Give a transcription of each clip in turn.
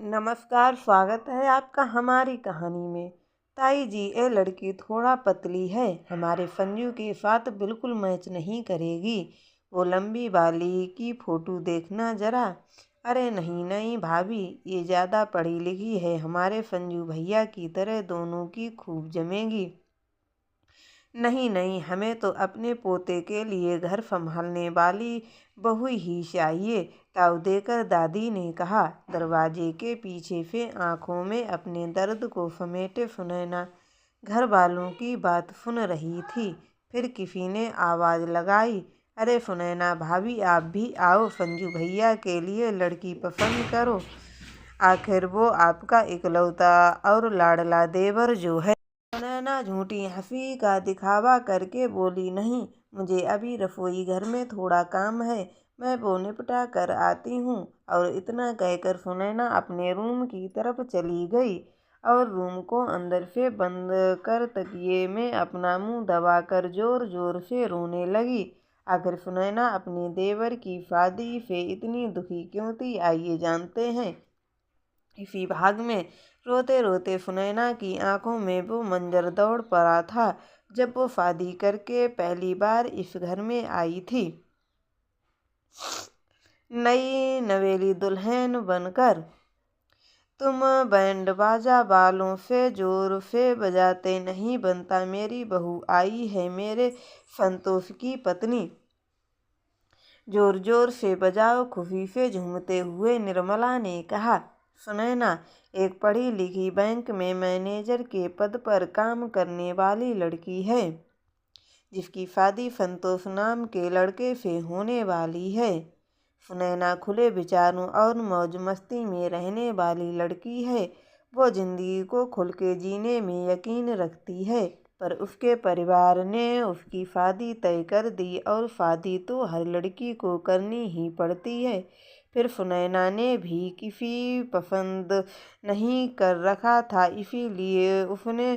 नमस्कार, स्वागत है आपका हमारी कहानी में। ताई जी, ये लड़की थोड़ा पतली है, हमारे फंजू के साथ बिल्कुल मैच नहीं करेगी। वो लंबी बाली की फोटो देखना जरा। अरे नहीं नहीं भाभी, ये ज़्यादा पढ़ी लिखी है, हमारे फंजू भैया की तरह दोनों की खूब जमेगी। नहीं नहीं, हमें तो अपने पोते के लिए घर संभालने वाली बहू ही चाहिए, ताव देकर दादी ने कहा। दरवाजे के पीछे से आंखों में अपने दर्द को समेटे सुनैना घर वालों की बात सुन रही थी। फिर किसी ने आवाज़ लगाई, अरे सुनैना भाभी, आप भी आओ, संजू भैया के लिए लड़की पसंद करो। आखिर वो आपका इकलौता और लाडला देवर जो है। सुनैना झूठी हंसी का दिखावा करके बोली, नहीं, मुझे अभी रसोई घर में थोड़ा काम है, मैं वो निपटा कर आती हूँ। और इतना कहकर सुनैना अपने रूम की तरफ चली गई और रूम को अंदर से बंद कर तकिए में अपना मुंह दबाकर जोर जोर से रोने लगी। आखिर सुनैना अपने देवर की शादी से इतनी दुखी क्यों थी, आइए जानते हैं। इसी भाग में रोते रोते सुनैना की आंखों में वो मंजर दौड़ पड़ा था जब वो शादी करके पहली बार इस घर में आई थी, नई नवेली दुल्हन बनकर। तुम बैंड बाजा वालों से जोर से बजाते नहीं बनता, मेरी बहू आई है, मेरे संतोष की पत्नी। जोर जोर से बजाओ, खुशी से झूमते हुए निर्मला ने कहा। सुनैना एक पढ़ी लिखी बैंक में मैनेजर के पद पर काम करने वाली लड़की है, जिसकी शादी संतोष नाम के लड़के से होने वाली है। सुनैना खुले विचारों और मौज मस्ती में रहने वाली लड़की है। वो जिंदगी को खुल के जीने में यकीन रखती है, पर उसके परिवार ने उसकी शादी तय कर दी और शादी तो हर लड़की को करनी ही पड़ती है। फिर सुनैना ने भी किसी पसंद नहीं कर रखा था, इसीलिए उसने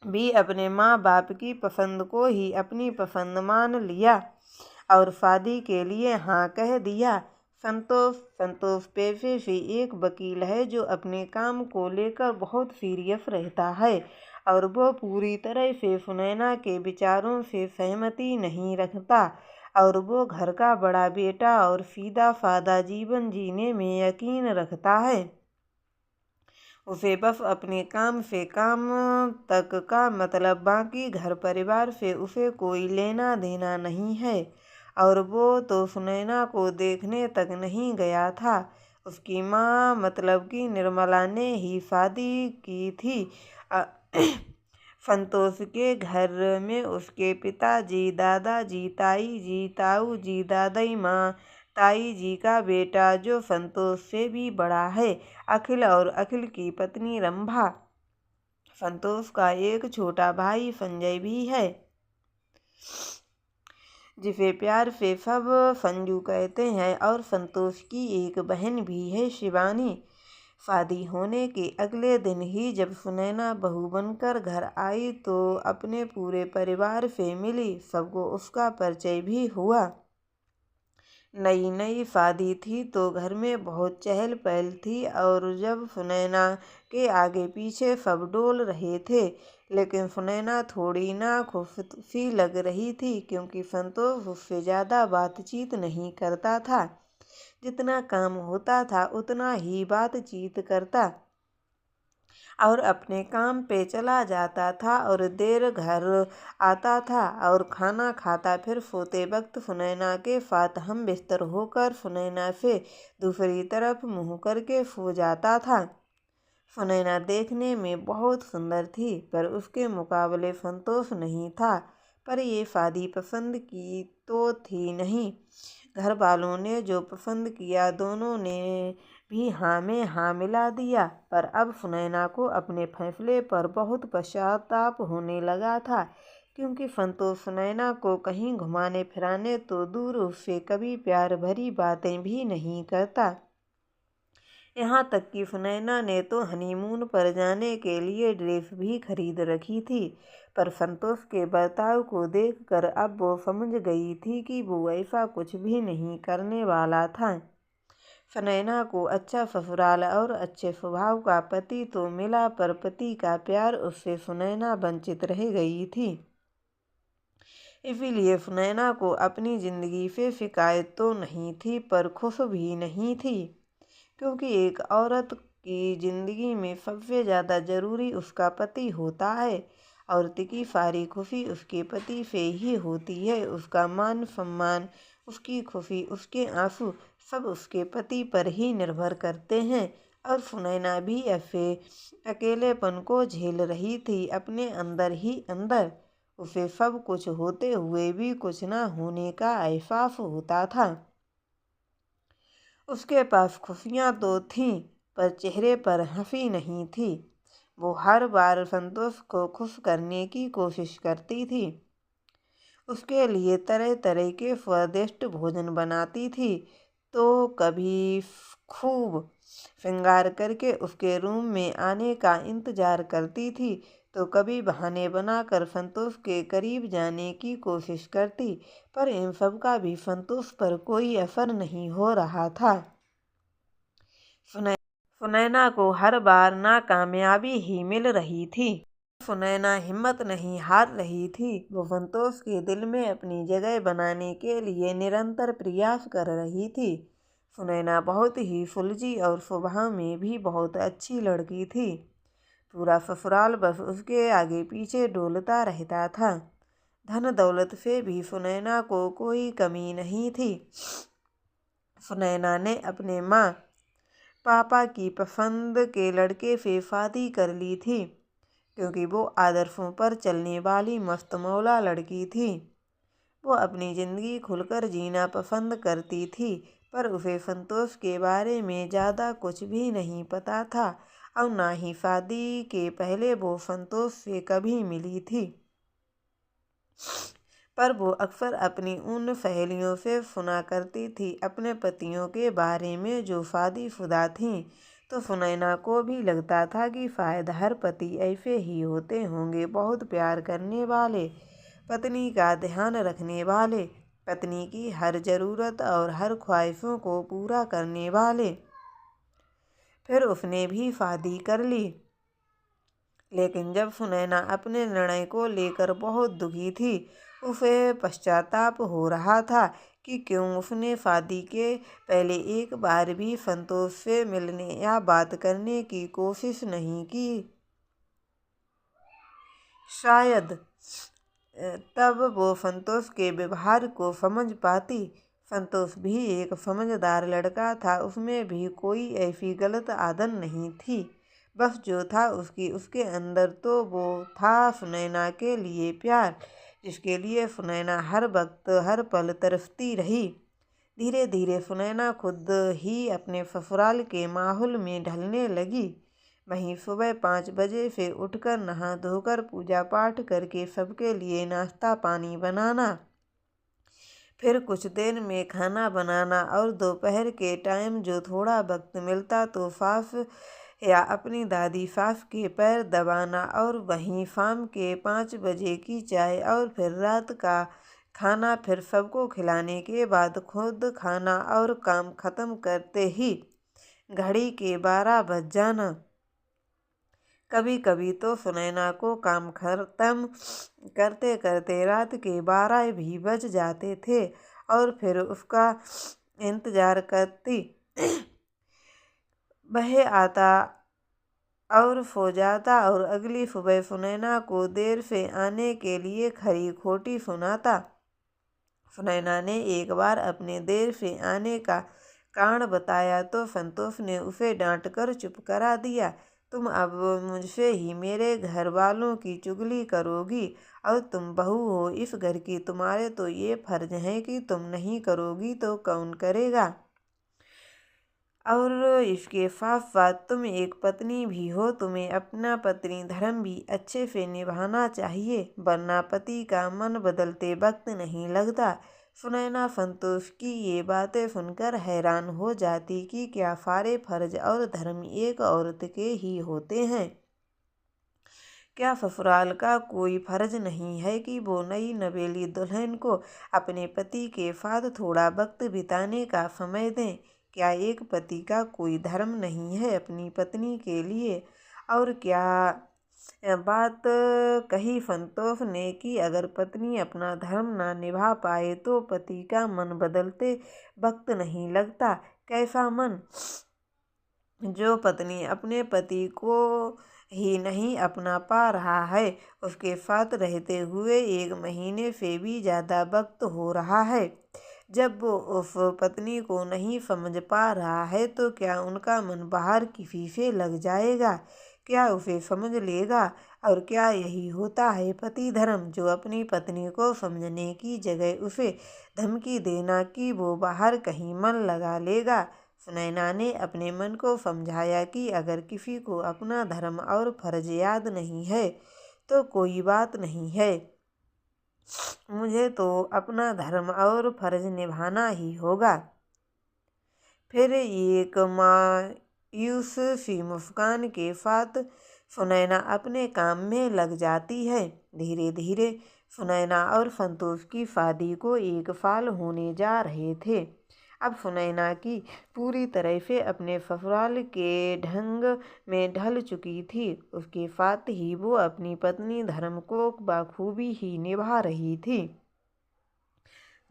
भी अपने माँ बाप की पसंद को ही अपनी पसंद मान लिया और शादी के लिए हाँ कह दिया। संतोष पेशे से एक वकील है जो अपने काम को लेकर बहुत सीरियस रहता है और वो पूरी तरह से सुनैना के विचारों से सहमति नहीं रखता और वो घर का बड़ा बेटा और सीधा सादा जीवन जीने में यकीन रखता है। उसे बस अपने काम से काम तक का मतलब, बाकी घर परिवार से उसे कोई लेना देना नहीं है। और वो तो सुनैना को देखने तक नहीं गया था, उसकी माँ मतलब कि निर्मला ने ही शादी की थी। संतोष के घर में उसके पिताजी, दादाजी, ताई जी, ताऊ जी, दादाई माँ, ताई जी का बेटा जो संतोष से भी बड़ा है, अखिल, और अखिल की पत्नी रंभा। संतोष का एक छोटा भाई संजय भी है, जिसे प्यार से सब संजू कहते हैं, और संतोष की एक बहन भी है, शिवानी। शादी होने के अगले दिन ही जब सुनैना बहू बनकर घर आई तो अपने पूरे परिवार से मिली, सबको उसका परिचय भी हुआ। नई नई शादी थी तो घर में बहुत चहल पहल थी और जब सुनैना के आगे पीछे सब डोल रहे थे, लेकिन सुनैना थोड़ी नाखुश सी लग रही थी क्योंकि संतोष उससे ज़्यादा बातचीत नहीं करता था। जितना काम होता था उतना ही बातचीत करता और अपने काम पे चला जाता था और देर घर आता था और खाना खाता, फिर सोते वक्त सुनैना के साथ हम बिस्तर होकर सुनैना से दूसरी तरफ मुंह करके सो जाता था। सुनैना देखने में बहुत सुंदर थी, पर उसके मुकाबले संतोष नहीं था, पर ये शादी पसंद की तो थी नहीं। घर वालों ने जो पसंद किया दोनों ने भी हाँ में हाँ मिला दिया, पर अब सुनैना को अपने फैसले पर बहुत पश्चाताप होने लगा था, क्योंकि संतोष सुनैना को कहीं घुमाने फिराने तो दूर, उससे कभी प्यार भरी बातें भी नहीं करता। यहाँ तक कि सुनैना ने तो हनीमून पर जाने के लिए ड्रेस भी खरीद रखी थी, पर संतोष के बर्ताव को देखकर अब वो समझ गई थी कि वो ऐसा कुछ भी नहीं करने वाला था। सुनैना को अच्छा ससुराल और अच्छे स्वभाव का पति तो मिला, पर पति का प्यार उससे सुनैना वंचित रह गई थी। इसीलिए सुनैना को अपनी जिंदगी से शिकायत तो नहीं थी, पर खुश भी नहीं थी, क्योंकि एक औरत की जिंदगी में सबसे ज़्यादा ज़रूरी उसका पति होता है। औरत की सारी खुशी उसके पति से ही होती है। उसका मान सम्मान, उसकी खुशी, उसके आंसू सब उसके पति पर ही निर्भर करते हैं। और सुनैना भी ऐसे अकेलेपन को झेल रही थी अपने अंदर ही अंदर। उसे सब कुछ होते हुए भी कुछ न होने का एहसास होता था। उसके पास खुशियाँ तो थीं, पर चेहरे पर हंसी नहीं थी। वो हर बार संतोष को खुश करने की कोशिश करती थी। उसके लिए तरह तरह के स्वादिष्ट भोजन बनाती थी, तो कभी खूब श्रृंगार करके उसके रूम में आने का इंतजार करती थी, तो कभी बहाने बनाकर संतोष के करीब जाने की कोशिश करती। पर इन सब का भी संतोष पर कोई असर नहीं हो रहा था। सुनैना को हर बार नाकामयाबी ही मिल रही थी। सुनैना हिम्मत नहीं हार रही थी। वो संतोष के दिल में अपनी जगह बनाने के लिए निरंतर प्रयास कर रही थी। सुनैना बहुत ही सुलझी और स्वभाव में भी बहुत अच्छी लड़की थी। पूरा ससुराल बस उसके आगे पीछे डोलता रहता था। धन दौलत से भी सुनैना को कोई कमी नहीं थी। सुनैना ने अपने माँ पापा की पसंद के लड़के से शादी कर ली थी, क्योंकि वो आदर्शों पर चलने वाली मस्त मौला लड़की थी। वो अपनी ज़िंदगी खुलकर जीना पसंद करती थी, पर उसे संतोष के बारे में ज़्यादा कुछ भी नहीं पता था, और ना ही शादी के पहले वो संतोष से कभी मिली थी। पर वो अक्सर अपनी उन सहेलियों से सुना करती थी अपने पतियों के बारे में जो शादीशुदा थीं। तो सुनैना को भी लगता था कि शायद हर पति ऐसे ही होते होंगे, बहुत प्यार करने वाले, पत्नी का ध्यान रखने वाले, पत्नी की हर ज़रूरत और हर ख्वाहिशों को पूरा करने वाले। फिर उसने भी शादी कर ली। लेकिन जब सुनैना अपने निर्णय को लेकर बहुत दुखी थी, उसे पश्चाताप हो रहा था कि क्यों उसने शादी के पहले एक बार भी संतोष से मिलने या बात करने की कोशिश नहीं की। शायद तब वो संतोष के व्यवहार को समझ पाती। संतोष भी एक समझदार लड़का था, उसमें भी कोई ऐसी गलत आदत नहीं थी। बस जो था उसके अंदर तो वो था सुनैना के लिए प्यार, जिसके लिए सुनैना हर वक्त हर पल तरसती रही। धीरे धीरे सुनैना खुद ही अपने ससुराल के माहौल में ढलने लगी। वहीं सुबह 5 बजे से उठकर नहा धोकर पूजा पाठ करके सबके लिए नाश्ता पानी बनाना, फिर कुछ देर में खाना बनाना, और दोपहर के टाइम जो थोड़ा वक्त मिलता तो सास या अपनी दादी सास के पैर दबाना, और वहीं शाम के 5 बजे की चाय, और फिर रात का खाना। फिर सबको खिलाने के बाद खुद खाना, और काम ख़त्म करते ही घड़ी के 12 बज जाना। कभी कभी तो सुनैना को काम खत्म करते करते रात के 12 भी बज जाते थे, और फिर उसका इंतज़ार करती। वह आता और सो जाता, और अगली सुबह सुनैना को देर से आने के लिए खरी खोटी सुनाता। सुनैना ने एक बार अपने देर से आने का कारण बताया तो संतोष ने उसे डांटकर चुप करा दिया। तुम अब मुझसे ही मेरे घर वालों की चुगली करोगी, और तुम बहू हो इस घर की, तुम्हारे तो ये फर्ज है कि तुम नहीं करोगी तो कौन करेगा। और इसके साथ साथ तुम एक पत्नी भी हो, तुम्हें अपना पत्नी धर्म भी अच्छे से निभाना चाहिए, वरना पति का मन बदलते वक्त नहीं लगता। सुनैना संतोष की ये बातें सुनकर हैरान हो जाती कि क्या सारे फर्ज और धर्म एक औरत के ही होते हैं। क्या ससुराल का कोई फर्ज नहीं है कि वो नई नवेली दुल्हन को अपने पति के साथ थोड़ा वक्त बिताने का समय दें? क्या एक पति का कोई धर्म नहीं है अपनी पत्नी के लिए? और क्या बात कही संतोष ने कि अगर पत्नी अपना धर्म ना निभा पाए तो पति का मन बदलते वक्त नहीं लगता। कैसा मन? जो पत्नी अपने पति को ही नहीं अपना पा रहा है, उसके साथ रहते हुए 1 महीने से भी ज़्यादा वक्त हो रहा है। जब वो उस पत्नी को नहीं समझ पा रहा है तो क्या उनका मन बाहर किसी से लग जाएगा? क्या उसे समझ लेगा? और क्या यही होता है पति धर्म, जो अपनी पत्नी को समझने की जगह उसे धमकी देना कि वो बाहर कहीं मन लगा लेगा? सुनैना ने अपने मन को समझाया कि अगर किसी को अपना धर्म और फर्ज याद नहीं है तो कोई बात नहीं है, मुझे तो अपना धर्म और फर्ज निभाना ही होगा। फिर एक मायूस सी मुस्कान के साथ सुनैना अपने काम में लग जाती है। धीरे धीरे सुनैना और संतोष की शादी को 1 साल होने जा रहे थे। अब सुनैना की पूरी तरह से अपने ससुराल के ढंग में ढल चुकी थी। उसके साथ ही वो अपनी पत्नी धर्म को बखूबी ही निभा रही थी।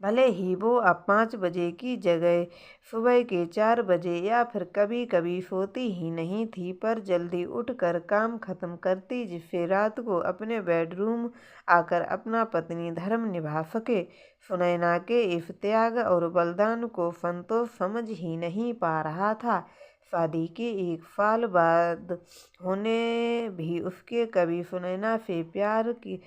भले ही वो अब 5 बजे की जगह सुबह के 4 बजे या फिर कभी कभी सोती ही नहीं थी, पर जल्दी उठकर काम खत्म करती, जिससे रात को अपने बेडरूम आकर अपना पत्नी धर्म निभा सके। सुनैना के इस त्याग और बलिदान को संतोष समझ ही नहीं पा रहा था। शादी के 1 साल बाद होने भी उसके कभी सुनैना से प्यार की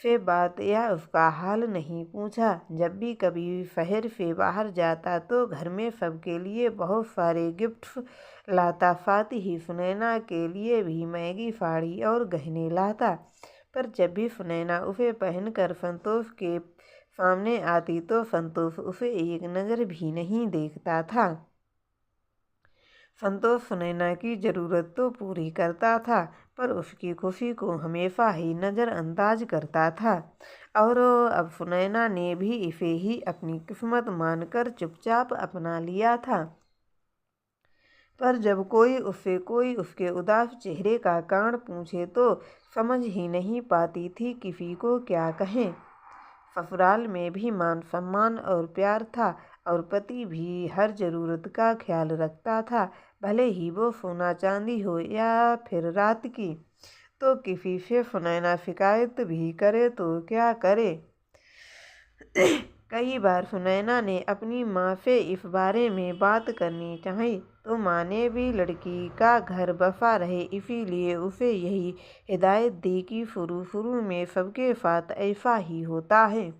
से बात या उसका हाल नहीं पूछा। जब भी कभी शहर से बाहर जाता तो घर में सबके लिए बहुत सारे गिफ्ट्स लाता, साथ ही सुनैना के लिए भी महंगी साड़ी और गहने लाता। पर जब भी सुनैना उसे पहनकर संतोष के सामने आती तो संतोष उसे एक नज़र भी नहीं देखता था। संतोष सुनैना की ज़रूरत तो पूरी करता था, पर उसकी खुशी को हमेशा ही नज़रअंदाज करता था। और अब सुनैना ने भी इसे ही अपनी किस्मत मानकर चुपचाप अपना लिया था। पर जब कोई उसके उदास चेहरे का कारण पूछे तो समझ ही नहीं पाती थी किसी को क्या कहें। ससुराल में भी मान सम्मान और प्यार था, और पति भी हर ज़रूरत का ख्याल रखता था, भले ही वो सोना चांदी हो या फिर रात की। तो किसी से सुनैना शिकायत भी करे तो क्या करे। कई बार सुनैना ने अपनी माँ से इस बारे में बात करनी चाही तो माँ ने भी लड़की का घर बसा रहे, इसीलिए उसे यही हिदायत दी कि शुरू में सबके साथ ऐसा ही होता है,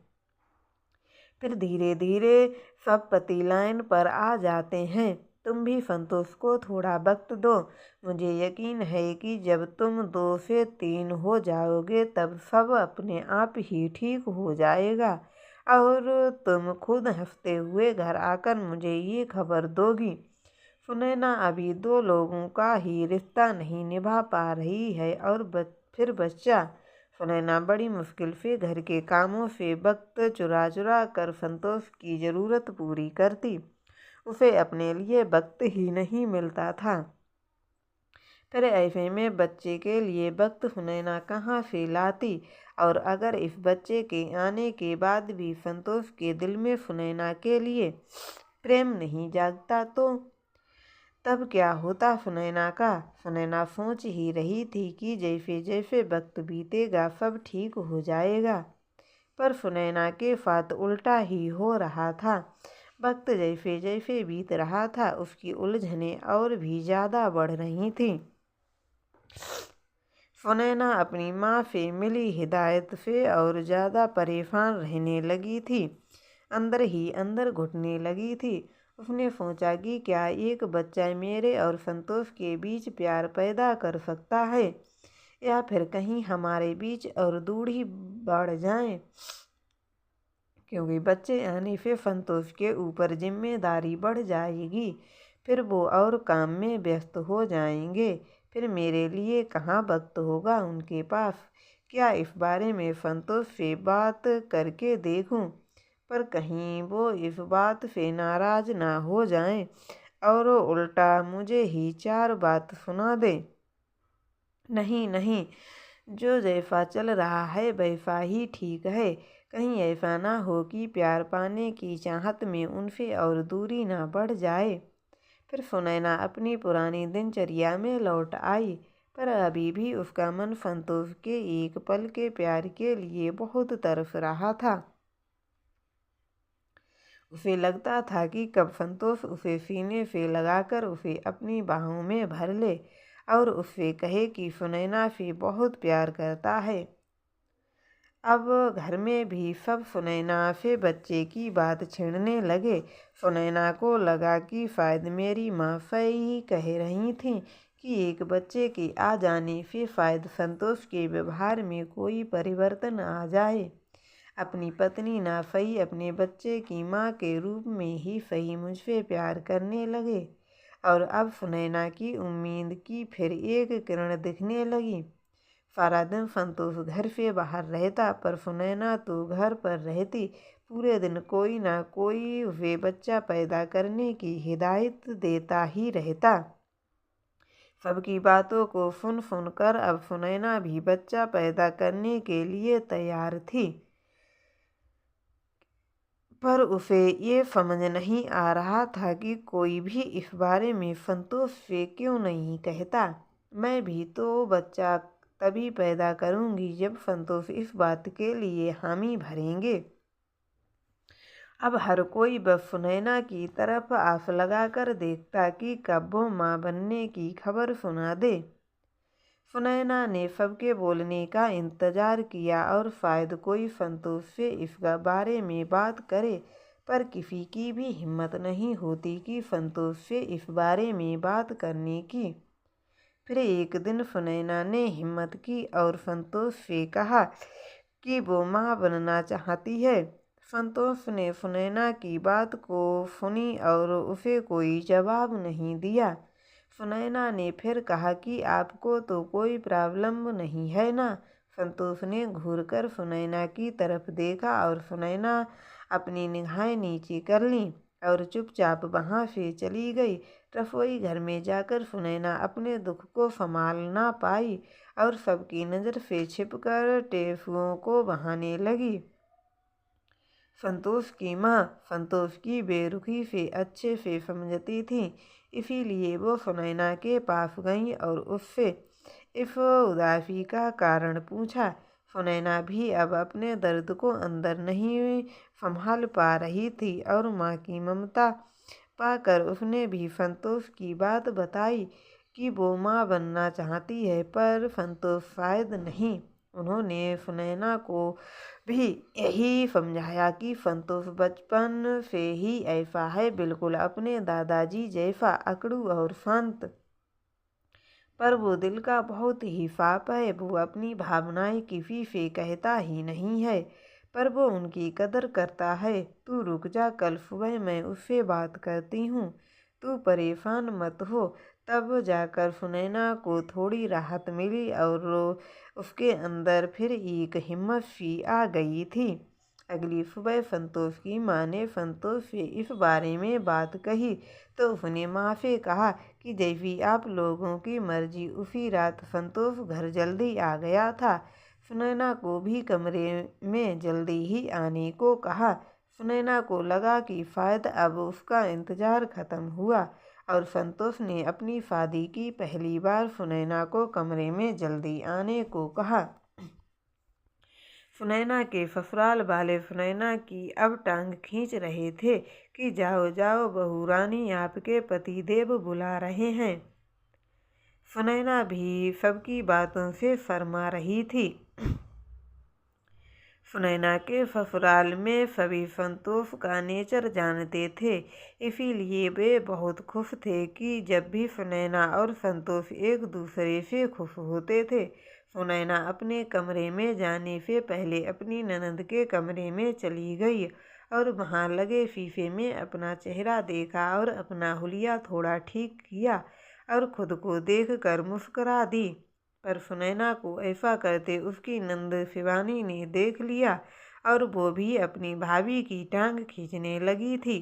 फिर धीरे धीरे सब पति लाइन पर आ जाते हैं। तुम भी संतोष को थोड़ा वक्त दो, मुझे यकीन है कि जब तुम 2 से 3 हो जाओगे तब सब अपने आप ही ठीक हो जाएगा, और तुम खुद हंसते हुए घर आकर मुझे ये खबर दोगी। सुनैना अभी 2 लोगों का ही रिश्ता नहीं निभा पा रही है, और फिर बच्चा। सुनैना बड़ी मुश्किल से घर के कामों से वक्त चुरा चुरा कर संतोष की ज़रूरत पूरी करती। उसे अपने लिए वक्त ही नहीं मिलता था। फिर ऐसे में बच्चे के लिए वक्त सुनैना कहाँ से लाती? और अगर इस बच्चे के आने के बाद भी संतोष के दिल में सुनैना के लिए प्रेम नहीं जागता तो तब क्या होता सुनैना का? सुनैना सोच ही रही थी कि जैसे जैसे वक्त बीतेगा सब ठीक हो जाएगा, पर सुनैना के साथ उल्टा ही हो रहा था। वक्त जैसे जैसे बीत रहा था उसकी उलझनें और भी ज़्यादा बढ़ रही थीं। सुनैना अपनी माँ से मिली हिदायत से और ज़्यादा परेशान रहने लगी थी, अंदर ही अंदर घुटने लगी थी। उसने सोचा कि क्या एक बच्चा मेरे और संतोष के बीच प्यार पैदा कर सकता है, या फिर कहीं हमारे बीच और दूरी बढ़ जाए, क्योंकि बच्चे आने से संतोष के ऊपर जिम्मेदारी बढ़ जाएगी, फिर वो और काम में व्यस्त हो जाएंगे, फिर मेरे लिए कहाँ वक्त होगा उनके पास। क्या इस बारे में संतोष से बात करके देखूं, पर कहीं वो इस बात से नाराज़ ना हो जाएं। और उल्टा मुझे ही 4 बात सुना दे। नहीं नहीं, जो जैसा चल रहा है वैसा ही ठीक है। कहीं ऐसा ना हो कि प्यार पाने की चाहत में उनसे और दूरी ना बढ़ जाए। फिर सुनैना अपनी पुरानी दिनचर्या में लौट आई, पर अभी भी उसका मन संतोष के एक पल के प्यार के लिए बहुत तरस रहा था। उसे लगता था कि कब संतोष उसे सीने से लगाकर उसे अपनी बाहों में भर ले और उससे कहे कि सुनैना से बहुत प्यार करता है। अब घर में भी सब सुनैना से बच्चे की बात छेड़ने लगे। सुनैना को लगा कि शायद मेरी माँ सही कह रही थी कि एक बच्चे के आ जाने से शायद संतोष के व्यवहार में कोई परिवर्तन आ जाए। अपनी पत्नी ना सही अपने बच्चे की माँ के रूप में ही सही मुझसे प्यार करने लगे। और अब सुनैना की उम्मीद की फिर एक किरण दिखने लगी। सारा दिन संतोष घर से बाहर रहता, पर सुनैना तो घर पर रहती। पूरे दिन कोई ना कोई वे बच्चा पैदा करने की हिदायत देता ही रहता। सबकी बातों को सुन सुनकर अब सुनैना भी बच्चा पैदा करने के लिए तैयार थी। पर उसे ये समझ नहीं आ रहा था कि कोई भी इस बारे में संतोष से क्यों नहीं कहता। मैं भी तो बच्चा तभी पैदा करूंगी जब संतोष इस बात के लिए हामी भरेंगे। अब हर कोई बस सुनैना की तरफ आस लगाकर देखता कि कब वो माँ बनने की खबर सुना दे। सुनैना ने सबके बोलने का इंतजार किया और शायद कोई संतोष से इस बारे में बात करे, पर किसी की भी हिम्मत नहीं होती कि संतोष से इस बारे में बात करने की। फिर एक दिन सुनैना ने हिम्मत की और संतोष से कहा कि वो माँ बनना चाहती है। संतोष ने सुनैना की बात को सुनी और उसे कोई जवाब नहीं दिया। सुनैना ने फिर कहा कि आपको तो कोई प्रॉब्लम नहीं है ना। संतोष ने घूरकर सुनैना की तरफ देखा और सुनैना अपनी निगाहें नीचे कर लीं और चुपचाप वहाँ से चली गई। रसोई घर में जाकर सुनैना अपने दुख को संभाल ना पाई और सबकी नज़र से छिपकर टेसुओं को बहाने लगी। संतोष की माँ संतोष की बेरुखी से अच्छे से समझती थी, इसीलिए वो सुनैना के पास गई और उससे इस उदासी का कारण पूछा। सुनैना भी अब अपने दर्द को अंदर नहीं संभाल पा रही थी और माँ की ममता पाकर उसने भी संतोष की बात बताई कि वो माँ बनना चाहती है, पर संतोष शायद नहीं। उन्होंने सुनैना को भी यही समझाया कि संतोष बचपन से ही ऐसा है, बिल्कुल अपने दादाजी जैसा अकड़ू और शांत। पर वो दिल का बहुत ही साफ है। वो अपनी भावनाएं किसी से कहता ही नहीं है, पर वो उनकी कदर करता है। तू रुक जा, कल सुबह मैं उससे बात करती हूँ, तू परेशान मत हो। तब जाकर सुनैना को थोड़ी राहत मिली और उसके अंदर फिर एक हिम्मत सी आ गई थी। अगली सुबह संतोष की माँ ने संतोष से इस बारे में बात कही तो उसने माँ से कहा कि जैसी आप लोगों की मर्जी। उसी रात संतोष घर जल्दी आ गया था। सुनैना को भी कमरे में जल्दी ही आने को कहा। सुनैना को लगा कि शायद अब उसका इंतज़ार ख़त्म हुआ और संतोष ने अपनी शादी की पहली बार सुनैना को कमरे में जल्दी आने को कहा। सुनैना के ससुराल वाले सुनैना की अब टांग खींच रहे थे कि जाओ जाओ बहू रानी, आपके पतिदेव बुला रहे हैं। सुनैना भी सबकी बातों से शर्मा रही थी। सुनैना के ससुराल में सभी संतोष का नेचर जानते थे, इसीलिए वे बहुत खुश थे कि जब भी सुनैना और संतोष एक दूसरे से खुश होते थे। सुनैना अपने कमरे में जाने से पहले अपनी ननद के कमरे में चली गई और वहाँ लगे शीशे में अपना चेहरा देखा और अपना हुलिया थोड़ा ठीक किया और खुद को देखकर मुस्कुरा दी। पर सुनैना को ऐसा करते उसकी नंद शिवानी ने देख लिया और वो भी अपनी भाभी की टांग खींचने लगी थी।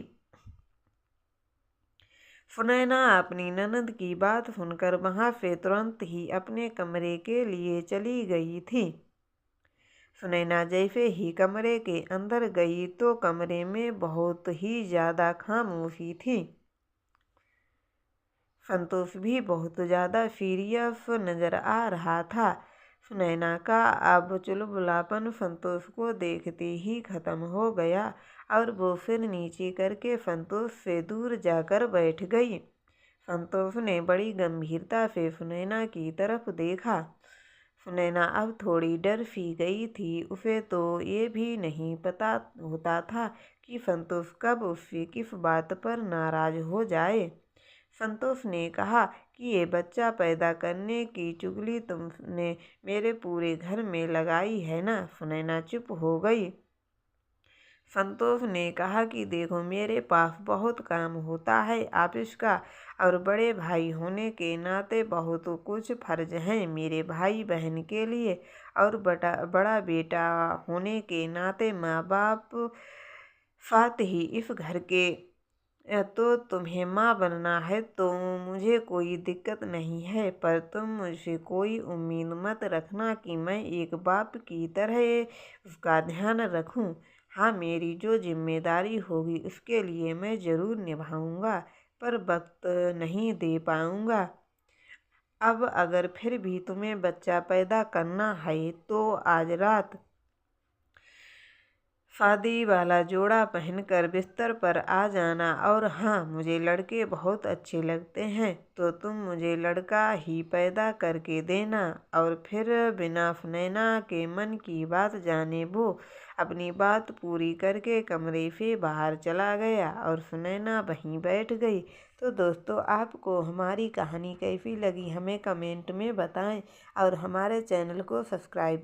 सुनैना अपनी ननद की बात सुनकर वहाँ से तुरंत ही अपने कमरे के लिए चली गई थी। सुनैना जैसे ही कमरे के अंदर गई तो कमरे में बहुत ही ज़्यादा खामोशी थी। संतोष भी बहुत ज़्यादा सीरियस नज़र आ रहा था। सुनैना का अब चुलबुलापन संतोष को देखते ही खत्म हो गया और वो सिर नीचे करके संतोष से दूर जाकर बैठ गई। संतोष ने बड़ी गंभीरता से सुनैना की तरफ देखा। सुनैना अब थोड़ी डर सी गई थी। उसे तो ये भी नहीं पता होता था कि संतोष कब उससे किस बात पर नाराज हो जाए। संतोष ने कहा कि ये बच्चा पैदा करने की चुगली तुमने मेरे पूरे घर में लगाई है ना। सुनैना चुप हो गई। संतोष ने कहा कि देखो, मेरे पास बहुत काम होता है ऑफिस का, और बड़े भाई होने के नाते बहुत कुछ फर्ज हैं मेरे भाई बहन के लिए, और बड़ा बेटा होने के नाते माँ बाप साथ ही इस घर के। तो तुम्हें माँ बनना है तो मुझे कोई दिक्कत नहीं है, पर तुम मुझसे कोई उम्मीद मत रखना कि मैं एक बाप की तरह उसका ध्यान रखूं। हाँ, मेरी जो जिम्मेदारी होगी उसके लिए मैं ज़रूर निभाऊंगा, पर वक्त नहीं दे पाऊंगा। अब अगर फिर भी तुम्हें बच्चा पैदा करना है तो आज रात शादी वाला जोड़ा पहनकर बिस्तर पर आ जाना। और हाँ, मुझे लड़के बहुत अच्छे लगते हैं, तो तुम मुझे लड़का ही पैदा करके देना। और फिर बिना सुनैना के मन की बात जाने वो अपनी बात पूरी करके कमरे से बाहर चला गया और सुनैना वहीं बैठ गई। तो दोस्तों, आपको हमारी कहानी कैसी लगी हमें कमेंट में बताएं और हमारे चैनल को सब्सक्राइब